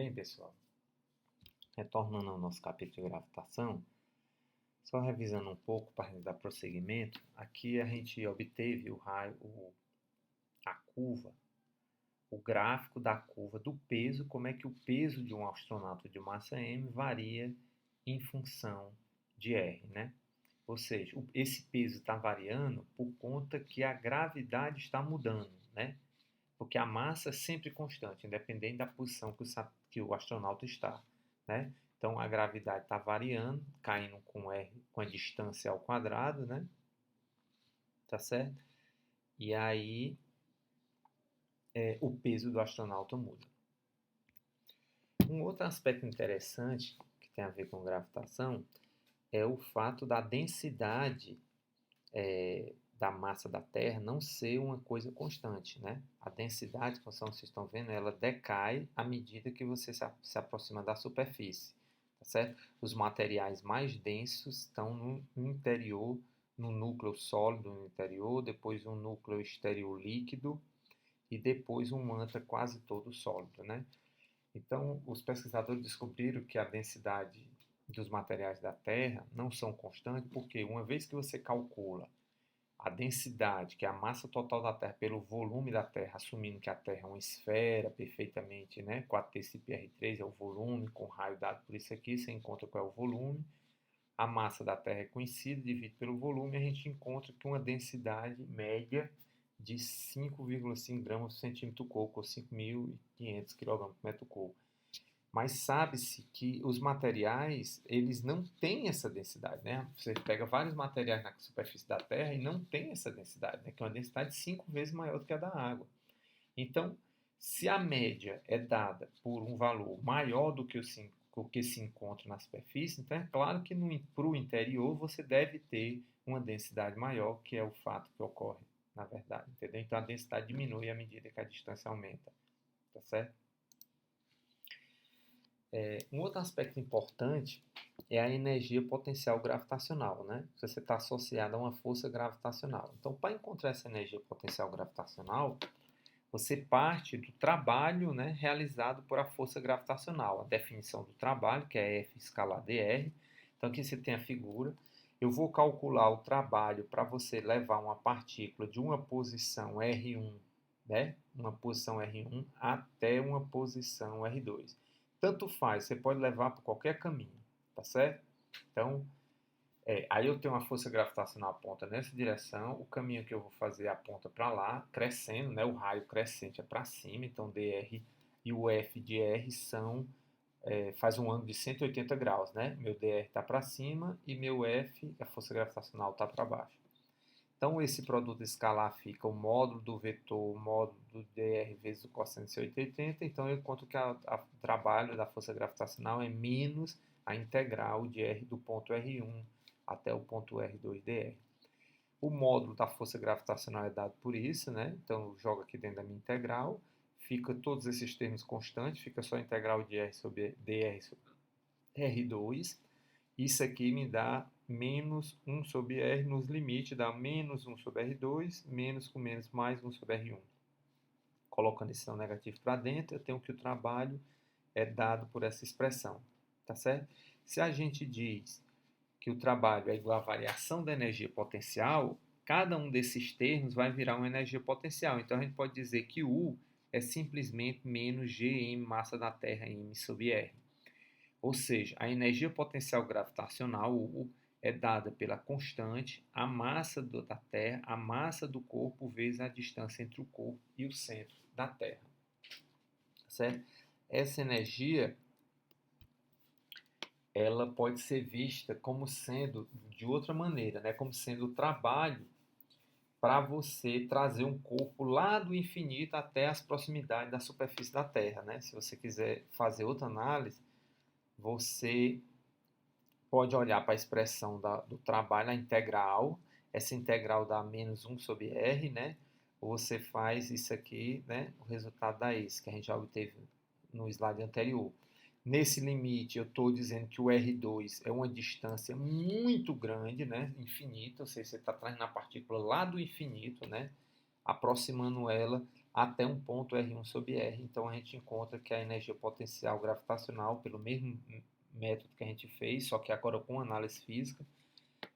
Bem, pessoal, retornando ao nosso capítulo de gravitação, só revisando um pouco para dar prosseguimento, aqui a gente obteve a curva, o gráfico da curva do peso, como é que o peso de um astronauta de massa m varia em função de R, né? Ou seja, esse peso está variando por conta que a gravidade está mudando, né? Porque a massa é sempre constante, independente da posição que o astronauta está, né? Então a gravidade está variando, caindo com R, com a distância ao quadrado, né? Tá certo? E aí o peso do astronauta muda. Um outro aspecto interessante que tem a ver com gravitação é o fato da densidade da massa da Terra não ser uma coisa constante, né? A densidade, como vocês estão vendo, ela decai à medida que você se aproxima da superfície, tá certo? Os materiais mais densos estão no interior, no núcleo sólido no interior, depois um núcleo exterior líquido e depois um manto quase todo sólido, né? Então, os pesquisadores descobriram que a densidade dos materiais da Terra não são constantes, porque uma vez que você calcula a densidade, que é a massa total da Terra, pelo volume da Terra, assumindo que a Terra é uma esfera perfeitamente, né? 4πr3 é o volume, com raio dado por isso aqui, você encontra qual é o volume. A massa da Terra é conhecida, divide pelo volume, a gente encontra que uma densidade média de 5,5 gramas por centímetro cúbico, ou 5.500 kg por metro cúbico. Mas sabe-se que os materiais, eles não têm essa densidade, né? Você pega vários materiais na superfície da Terra e não tem essa densidade, né? Que é uma densidade 5 vezes maior do que a da água. Então, se a média é dada por um valor maior do que o que se encontra na superfície, então é claro que para o interior você deve ter uma densidade maior, que é o fato que ocorre, na verdade, entendeu? Então a densidade diminui à medida que a distância aumenta, tá certo? Um outro aspecto importante é a energia potencial gravitacional, né? Você está associado a uma força gravitacional. Então, para encontrar essa energia potencial gravitacional, você parte do trabalho, né, realizado por a força gravitacional. A definição do trabalho, que é F escalar dr. Então, aqui você tem a figura. Eu vou calcular o trabalho para você levar uma partícula de uma posição R1, né, uma posição R1 até uma posição R2. Tanto faz, você pode levar por qualquer caminho, tá certo? Então, aí eu tenho uma força gravitacional aponta nessa direção, o caminho que eu vou fazer aponta para lá, crescendo, né? O raio crescente é para cima, então dr e o F de R faz um ângulo de 180 graus, né? Meu dr está para cima e meu F, a força gravitacional, está para baixo. Então, esse produto escalar fica o módulo do vetor, o módulo do dr vezes o cosseno de 180. Então, eu encontro que o trabalho da força gravitacional é menos a integral de R do ponto R1 até o ponto R2 dr. O módulo da força gravitacional é dado por isso, né? Então, eu jogo aqui dentro da minha integral. Fica todos esses termos constantes, fica só a integral de R sobre dr sobre R2. Isso aqui me dá menos 1 sobre R nos limites, dá menos 1 sobre R2, menos com menos mais 1 sobre R1. Colocando esse negativo para dentro, eu tenho que o trabalho é dado por essa expressão, tá certo? Se a gente diz que o trabalho é igual à variação da energia potencial, cada um desses termos vai virar uma energia potencial. Então a gente pode dizer que U é simplesmente menos Gm massa da Terra m sobre R. Ou seja, a energia potencial gravitacional, U, é dada pela constante, a massa da Terra, a massa do corpo vezes a distância entre o corpo e o centro da Terra. Certo? Essa energia ela pode ser vista como sendo de outra maneira, né? Como sendo o trabalho para você trazer um corpo lá do infinito até as proximidades da superfície da Terra, né? Se você quiser fazer outra análise, você pode olhar para a expressão do trabalho, a integral. Essa integral dá menos 1 sobre R, né? Ou você faz isso aqui, né? O resultado dá esse, que a gente já obteve no slide anterior. Nesse limite, eu estou dizendo que o R2 é uma distância muito grande, né? Infinita, ou seja, você está trazendo a partícula lá do infinito, né? Aproximando ela até um ponto R1 sobre R. Então a gente encontra que a energia potencial gravitacional, pelo mesmo método que a gente fez, só que agora com análise física,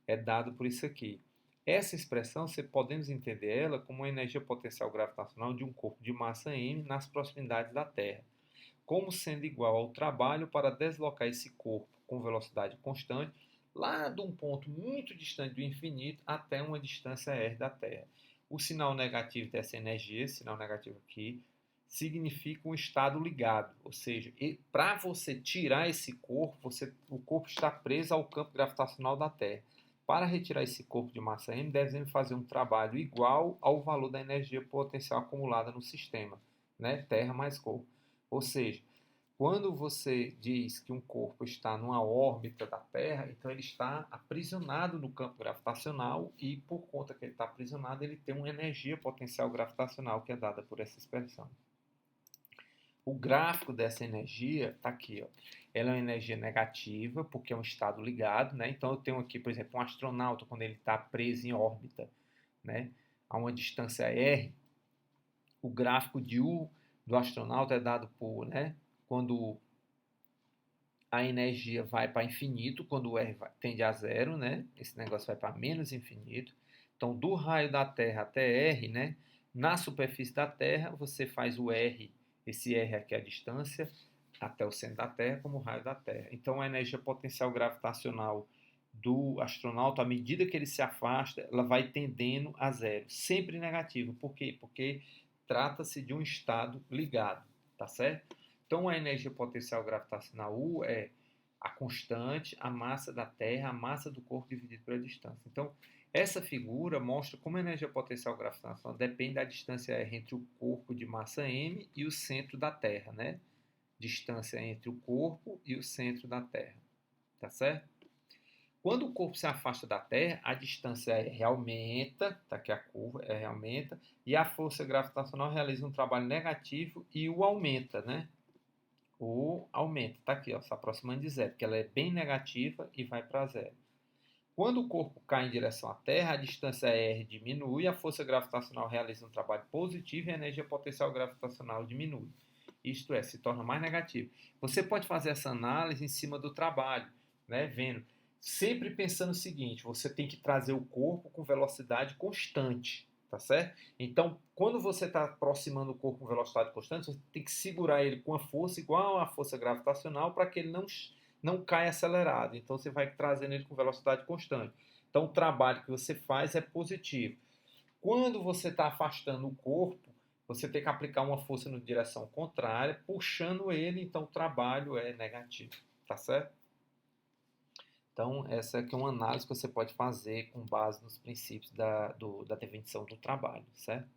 é dado por isso aqui. Essa expressão, podemos entender ela como a energia potencial gravitacional de um corpo de massa m nas proximidades da Terra, como sendo igual ao trabalho para deslocar esse corpo com velocidade constante lá de um ponto muito distante do infinito até uma distância r da Terra. O sinal negativo dessa energia, esse sinal negativo aqui, significa um estado ligado, ou seja, para você tirar esse corpo, o corpo está preso ao campo gravitacional da Terra. Para retirar esse corpo de massa m, devemos fazer um trabalho igual ao valor da energia potencial acumulada no sistema, né? Terra mais corpo. Ou seja, quando você diz que um corpo está numa órbita da Terra, então ele está aprisionado no campo gravitacional e, por conta que ele está aprisionado, ele tem uma energia potencial gravitacional que é dada por essa expressão. O gráfico dessa energia está aqui, ó. Ela é uma energia negativa, porque é um estado ligado, né? Então eu tenho aqui, por exemplo, um astronauta, quando ele está preso em órbita, né, a uma distância r, o gráfico de U do astronauta é dado por, né, quando a energia vai para infinito, quando o R tende a zero, né? Esse negócio vai para menos infinito. Então, do raio da Terra até R, né? Na superfície da Terra, você faz o R, esse R aqui é a distância, até o centro da Terra, como o raio da Terra. Então, a energia potencial gravitacional do astronauta, à medida que ele se afasta, ela vai tendendo a zero, sempre negativo. Por quê? Porque trata-se de um estado ligado, tá certo? Então, a energia potencial gravitacional U é a constante, a massa da Terra, a massa do corpo dividido pela distância. Então, essa figura mostra como a energia potencial gravitacional depende da distância R entre o corpo de massa m e o centro da Terra, né? Distância entre o corpo e o centro da Terra, tá certo? Quando o corpo se afasta da Terra, a distância R aumenta, tá aqui a curva, R aumenta, e a força gravitacional realiza um trabalho negativo e o aumenta, né? O aumenta, está aqui, ó, se aproximando de zero, porque ela é bem negativa e vai para zero. Quando o corpo cai em direção à Terra, a distância R diminui, a força gravitacional realiza um trabalho positivo e a energia potencial gravitacional diminui. Isto é, se torna mais negativo. Você pode fazer essa análise em cima do trabalho, né, vendo, sempre pensando o seguinte, você tem que trazer o corpo com velocidade constante, tá certo? Então, quando você está aproximando o corpo com velocidade constante, você tem que segurar ele com a força igual à força gravitacional para que ele não caia acelerado. Então, você vai trazendo ele com velocidade constante. Então, o trabalho que você faz é positivo. Quando você está afastando o corpo, você tem que aplicar uma força na direção contrária, puxando ele, então o trabalho é negativo, tá certo? Então, essa aqui é uma análise que você pode fazer com base nos princípios da definição do trabalho, certo?